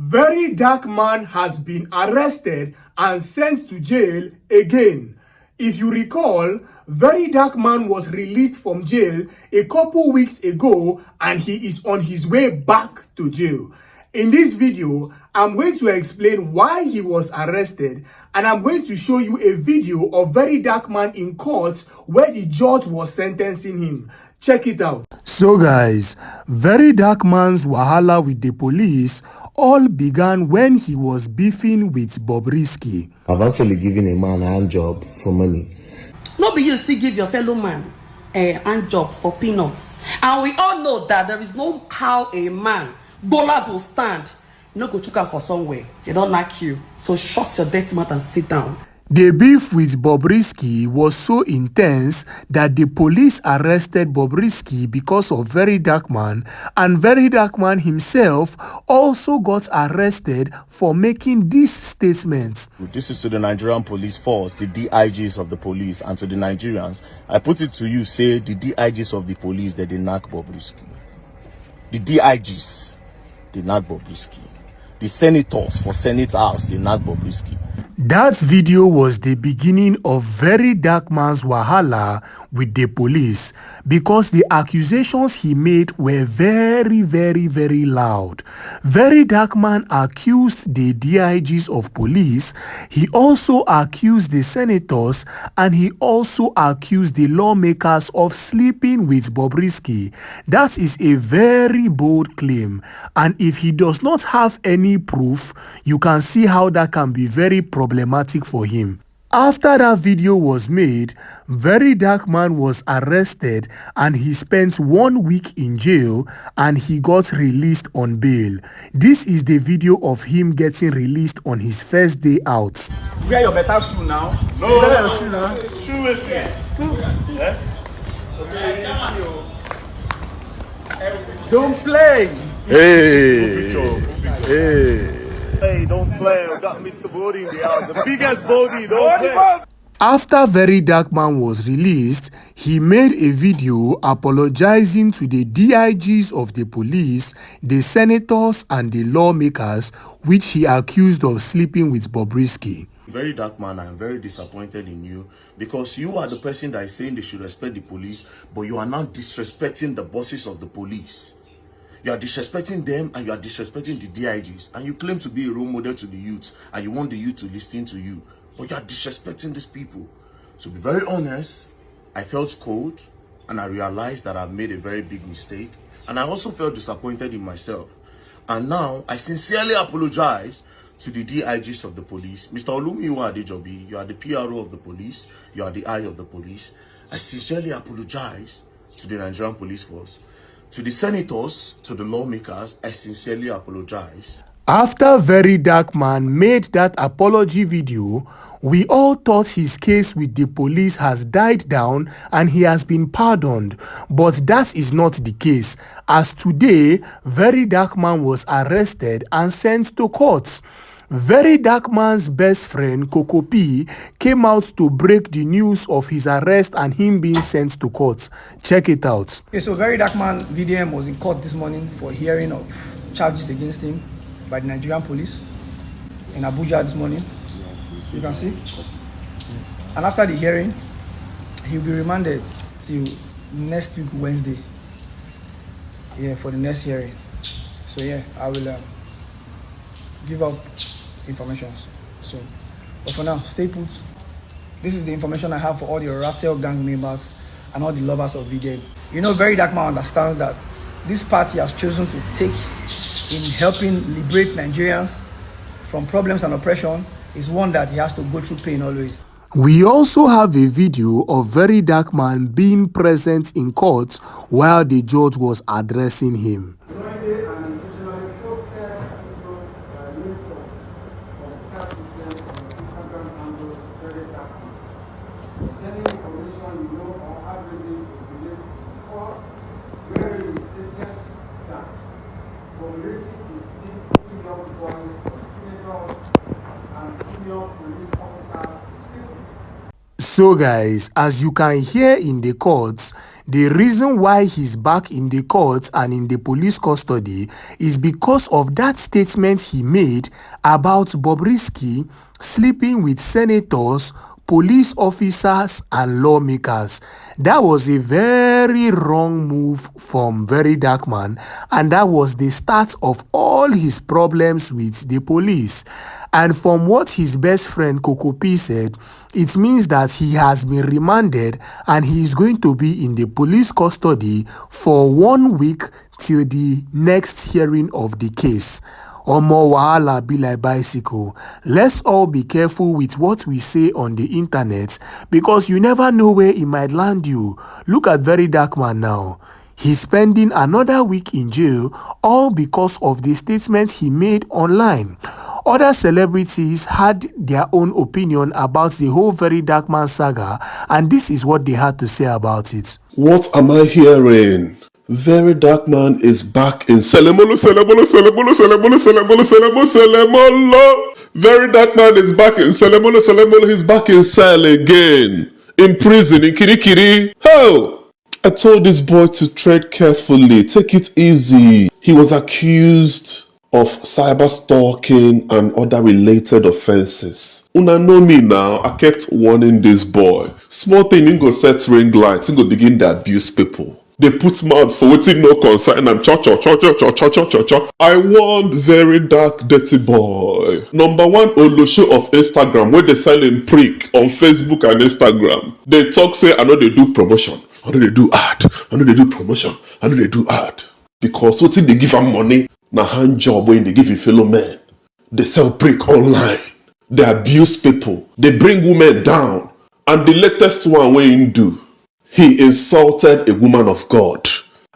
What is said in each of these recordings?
Very dark man has been arrested and sent to jail again. If you recall, Very Dark Man was released from jail a couple weeks ago and he is on his way back to jail. In this video, I'm going to explain why he was arrested and I'm going to show you a video of Very Dark Man in court where the judge was sentencing him. Check it out. So guys, Very Dark Man's wahala with the police all began when he was beefing with Bobrisky. I've actually given a man a hand job for money. No be you still give your fellow man a hand job for peanuts. And we all know that there is no how a man, Bola will stand. You no go took her for somewhere. They don't like you. So shut your dirty mouth and sit down. The beef with Bobrisky was so intense that the police arrested Bobrisky because of Very Dark Man, and Very Dark Man himself also got arrested for making this statement. This is to the Nigerian police force, the DIGs of the police, and to the Nigerians. I put it to you, say the DIGs of the police that they knock Bobrisky. The DIGs, they knock Bobrisky. The senators for Senate House, they knock Bobrisky. That video was the beginning of Very Dark Man's wahala with the police because the accusations he made were very loud. Very Dark Man accused the DIGs of police, he also accused the senators, and he also accused the lawmakers of sleeping with Bobrisky. That is a very bold claim, and if he does not have any proof, you can see how that can be very problematic for him. After that video was made, Very Dark Man was arrested and he spent 1 week in jail and he got released on bail. This is the video of him getting released on his first day out. Wear your better shoe now. No, wear your shoe now. Shoe it. Yeah. Don't play. Hey, don't play. We got Mr. Bodie in the house. The biggest Bodie, don't play. After Very Dark Man was released, he made a video apologizing to the DIGs of the police, the senators and the lawmakers, which he accused of sleeping with Bobrisky. Very Dark Man, I am very disappointed in you because you are the person that is saying they should respect the police, but you are now disrespecting the bosses of the police. You are disrespecting them and you are disrespecting the DIGs, and you claim to be a role model to the youth and you want the youth to listen to you, but you are disrespecting these people. To be very honest, I felt cold and I realized that I've made a very big mistake, and I also felt disappointed in myself. And now I sincerely apologize to the DIGs of the police. Mr. Olumiwa Adejobi, you are the PRO of the police, you are the eye of the police. I sincerely apologize to the Nigerian police force. To the senators, to the lawmakers, I sincerely apologize. After Very Dark Man made that apology video, we all thought his case with the police has died down and he has been pardoned. But that is not the case, as today, Very Dark Man was arrested and sent to court. Very Dark Man's best friend, Coco P, came out to break the news of his arrest and him being sent to court. Check it out. Okay, so Very Dark Man VDM was in court this morning for hearing of charges against him by the Nigerian police in Abuja this morning. You can see. And after the hearing, he'll be remanded till next week Wednesday. Yeah, for the next hearing. So yeah, I will give up information soon. But for now, stay put. This is the information I have for all the Rattel gang members and all the lovers of VDM. You know, Very Dark Man understands that this party has chosen to take in helping liberate Nigerians from problems and oppression is one that he has to go through pain always. We also have a video of Very Dark Man being present in court while the judge was addressing him. So guys, as you can hear in the courts, The reason why he's back in the court and in the police custody is because of that statement he made about Bobrisky sleeping with senators, police officers and lawmakers. That was a very wrong move from Very Dark Man, and that was the start of all his problems with the police. And from what his best friend Coco P said, it means that he has been remanded and he is going to be in the police custody for 1 week till the next hearing of the case. Omo wahala be like bicycle. Let's all be careful with what we say on the internet because you never know where it might land you. Look at Very Dark Man now. He's spending another week in jail all because of the statement he made online. Other celebrities had their own opinion about the whole Very Dark Man saga, and this is what they had to say about it. What am I hearing? Very Dark Man is back in Selemolo. Very Dark Man is back in Selemolo. He's back in cell again. In prison, in Kirikiri. Oh! I told this boy to tread carefully, take it easy. He was accused of cyber stalking and other related offenses. Una know me now, I kept warning this boy. Small thing, he go set ring lights, he go begin to abuse people. They put mouth for waiting no concern and cho. I warned Very Dark Dirty Boy. Number one Olosho of Instagram, where they sell him prick on Facebook and Instagram. They talk say I know they do promotion. I know they do ad. I know they do promotion. I know they do ad. Because what if they give them money? Na hand job when they give a fellow man. They sell prick online. They abuse people. They bring women down. And the latest one when he do, he insulted a woman of God.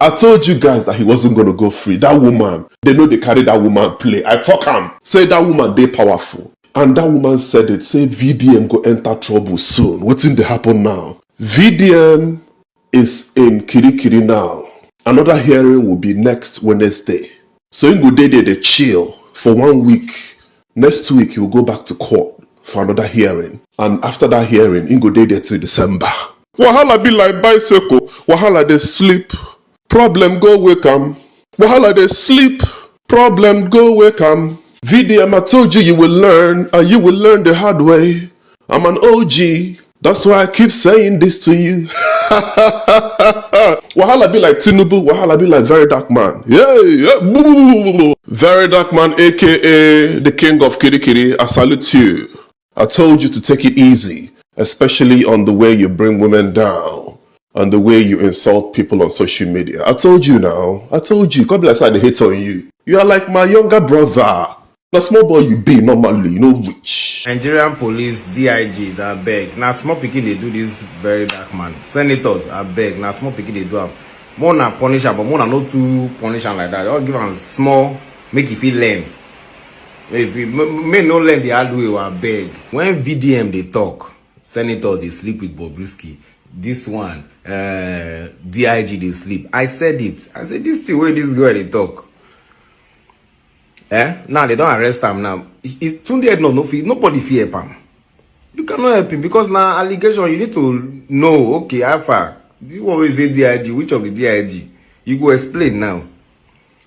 I told you guys that he wasn't going to go free. That woman, they know they carry that woman play. I talk him. Say that woman, they powerful. And that woman said it. Say VDM go enter trouble soon. What's in the happen now? VDM is in Kirikiri now. Another hearing will be next Wednesday. So he go there, they chill for 1 week. Next week, he will go back to court for another hearing. And after that hearing, he go there till December. Wahala be like bicycle. Wahala they sleep. Problem go wake 'em. Wahala they sleep. Problem go wake 'em. VDM, I told you you will learn, and you will learn the hard way. I'm an OG. That's why I keep saying this to you. Wahala be like Tinubu, wahala be like Very Dark Man. Yeah. Very Dark Man, aka the king of Kirikiri, I salute you. I told you to take it easy, especially on the way you bring women down, and the way you insult people on social media. I told you now. I told you. God bless I hate on you. You are like my younger brother. Na small boy you be normally, you know rich. Nigerian police, DIGs, I beg. Now small pikin they do this Very Dark Man. Senators, I beg. Now small pikin they do am. More na punish am, but more na not too punish am like that. Just give am small, make you feel learn. If you may not learn the hard way, I beg. When VDM they talk, senator they sleep with Bobrisky. This one, DIG they sleep. I said it. I said this the way this girl they talk. Now they don't arrest him now. Tunde nobody fear him. You cannot help him because now allegation you need to know. Okay, how far? You always say DIG. Which of the DIG? You go explain now.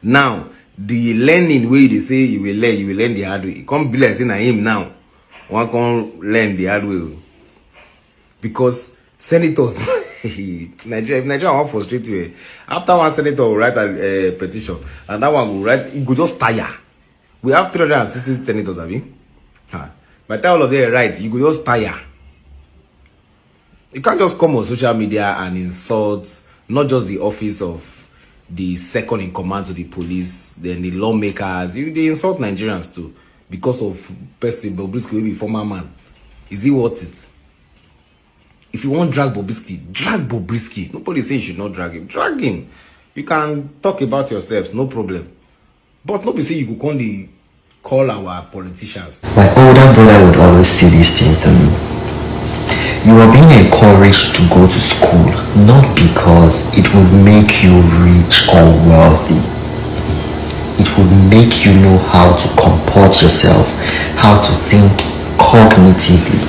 Now the learning way they say you will learn the hard way. It can't be like saying him now. One can learn the hard way because senators. Nigeria won't frustrate you. After one senator will write a petition and that one will write, it could just tire. We have 360 senators, have you? But all of them right, you could just tire. You can't just come on social media and insult not just the office of the second in command to the police, then the lawmakers. They insult Nigerians too because of person Bobrisky will be former man. Is he worth it? If you want drag Bobrisky. Nobody say you should not drag him. Drag him. You can talk about yourselves, no problem. But nobody say you could only call our politicians. My older brother would always say this thing to me. You are being encouraged to go to school, not because it would make you rich or wealthy. It would make you know how to comport yourself, how to think cognitively.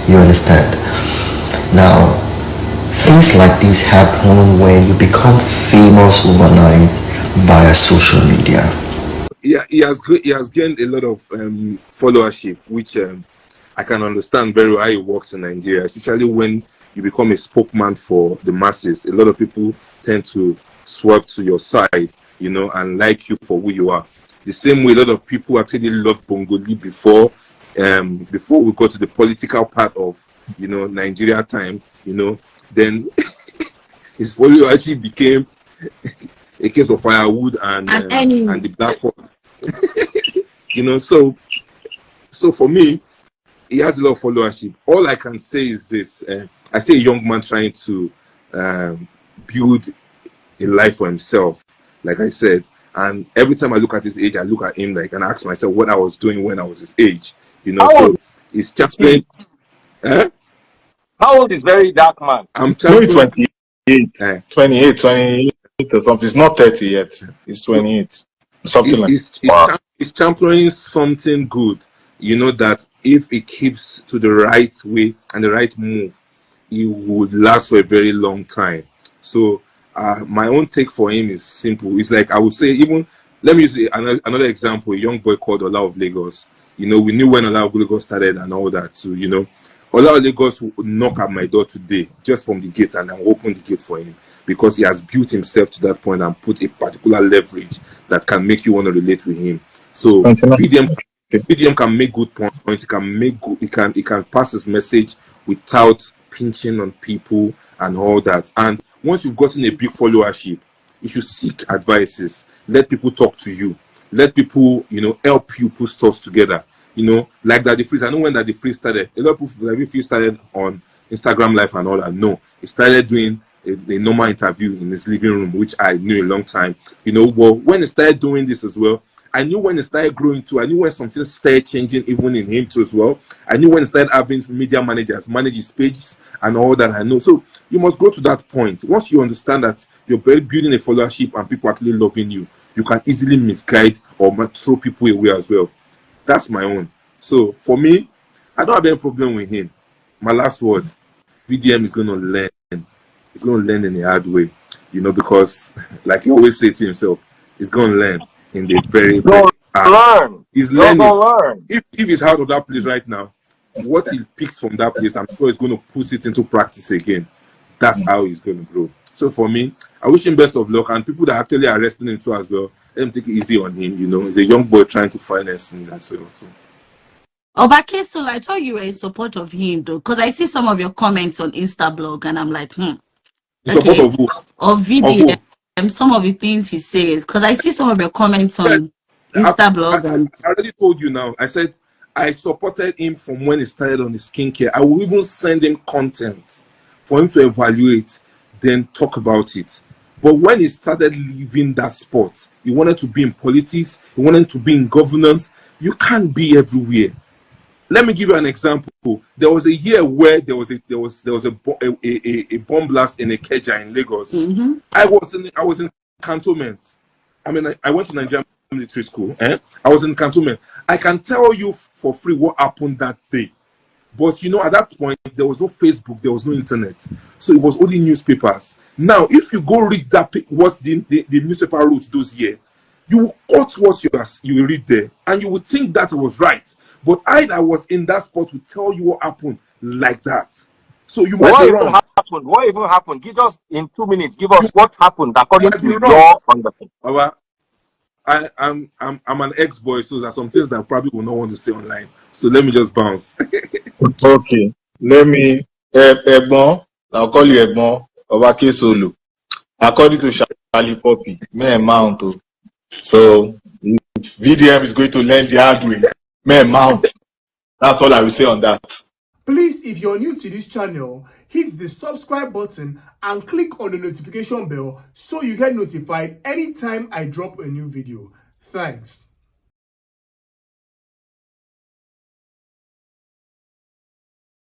You understand? Now, Things like this happen when you become famous overnight via social media. Yeah, he has gained a lot of followership, which I can understand very well how it works in Nigeria, especially when you become a spokesman for the masses. A lot of people tend to swerve to your side, and like you for who you are. The same way a lot of people actually loved Bongoli before we got to the political part of Nigeria time, then his followership became a case of firewood and the black pot. So for me, he has a lot of followership. All I can say is this: I see a young man trying to build a life for himself, like I said. And every time I look at his age, I look at him and I ask myself what I was doing when I was his age. So he's championing. How old is very dark man? I'm Maybe championing. 28 or something. It's not 30 yet. It's 28. Something like that. He's championing something good. That if he keeps to the right way and the right move, he would last for a very long time. So my own take for him is simple. It's like I would say, even let me use another example. A young boy called Ola of Lagos. We knew when Ola of Lagos started and all that. So Ola of Lagos would knock at my door today just from the gate, and I open the gate for him because he has built himself to that point and put a particular leverage that can make you want to relate with him. So VDM can make good points. He can pass his message without pinching on people and all that. And once you've gotten a big followership, you should seek advices. Let people talk to you. Let people, help you put stuff together. Like that the freeze. I know when that the freeze started, a lot of people like if started on Instagram Live and all that. No, he started doing a normal interview in his living room, which I knew a long time. Well, when he started doing this as well, I knew when it started growing too. I knew when something started changing even in him too as well. I knew when he started having media managers manage his pages and all that. I know. So you must go to that point. Once you understand that you're building a followership and people actually loving you, you can easily misguide or throw people away as well. That's my own. So for me, I don't have any problem with him. My last word, VDM is going to learn. He's going to learn in a hard way, because like he always say to himself, he's going to learn in the very learn. He's learning. If he's out of that place right now, what he picks from that place, I'm sure he's going to put it into practice again. That's how he's going to grow. So for me, I wish him best of luck, and people that actually are arresting him too as well, let him take it easy on him. He's a young boy trying to finance in that way also. Obakesul, I thought you were in support of him though, because I see some of your comments on Instablog, and I'm like, In support of who? Of VDM, some of the things he says, because I see some of your comments on Instablog. I already told you now. I said I supported him from when he started on his skincare. I will even send him content for him to evaluate, then talk about it. But when he started leaving that spot, he wanted to be in politics, he wanted to be in governance. You can't be everywhere. Let me give you an example. There was a year where there was a bomb blast in a Keja in Lagos. Mm-hmm. I was in cantonment. I went to Nigerian military school. I was in cantonment. I can tell you for free what happened that day. But at that point, there was no Facebook, there was no internet. So it was only newspapers. Now, if you go read what the newspaper wrote those years, you will quote what you read there, and you would think that it was right. But I that was in that spot will tell you what happened like that. So you might be wrong. What even happened? Give us in 2 minutes. Give us what happened according to your understanding. I'm an ex-boy, so there are some things that I probably will not want to say online. So let me just bounce. Okay. Let me Egbon. I'll call you Egbon Obake Solo. According to Charlie Poppy, may mount. So VDM is going to learn the hard way. May mount. That's all I will say on that. Please, if you're new to this channel, hit the subscribe button and click on the notification bell so you get notified anytime I drop a new video. Thanks.